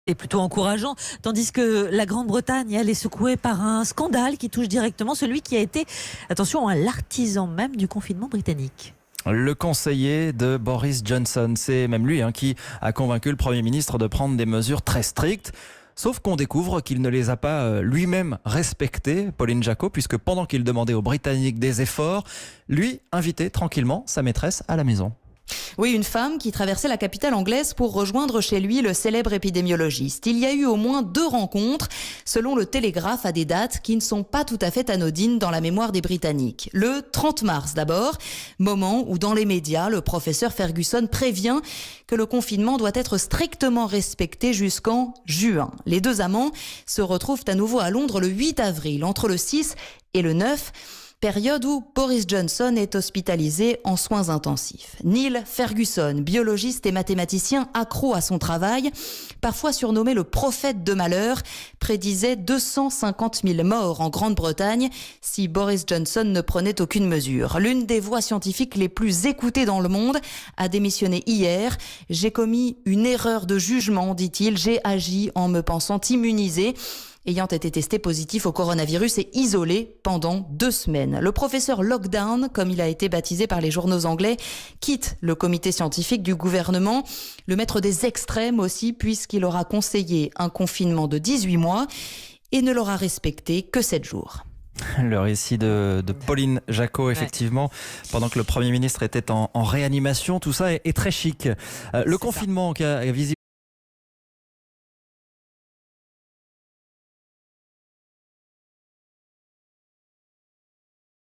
C'est plutôt encourageant, tandis que la Grande-Bretagne, elle est secouée par un scandale qui touche directement celui qui a été, attention, l'artisan même du confinement britannique. Le conseiller de Boris Johnson, c'est même lui qui a convaincu le Premier ministre de prendre des mesures très strictes. Sauf qu'on découvre qu'il ne les a pas lui-même respectées, Pauline Jacot, puisque pendant qu'il demandait aux Britanniques des efforts, lui invitait tranquillement sa maîtresse à la maison. Oui, une femme qui traversait la capitale anglaise pour rejoindre chez lui le célèbre épidémiologiste. Il y a eu au moins 2 rencontres, selon le Télégraphe, à des dates qui ne sont pas tout à fait anodines dans la mémoire des Britanniques. Le 30 mars d'abord, moment où dans les médias, le professeur Ferguson prévient que le confinement doit être strictement respecté jusqu'en juin. Les 2 amants se retrouvent à nouveau à Londres le 8 avril, entre le 6 et le 9. Période où Boris Johnson est hospitalisé en soins intensifs. Neil Ferguson, biologiste et mathématicien accro à son travail, parfois surnommé le prophète de malheur, prédisait 250 000 morts en Grande-Bretagne si Boris Johnson ne prenait aucune mesure. L'une des voix scientifiques les plus écoutées dans le monde a démissionné hier. « J'ai commis une erreur de jugement », dit-il. « J'ai agi en me pensant immunisé ». Ayant été testé positif au coronavirus et isolé pendant 2 semaines. Le professeur Lockdown, comme il a été baptisé par les journaux anglais, quitte le comité scientifique du gouvernement. Le maître des extrêmes aussi, puisqu'il aura conseillé un confinement de 18 mois et ne l'aura respecté que 7 jours. Le récit de Pauline Jacot, effectivement, pendant que le Premier ministre était en réanimation. Tout ça est très chic. Le confinement qui a visiblement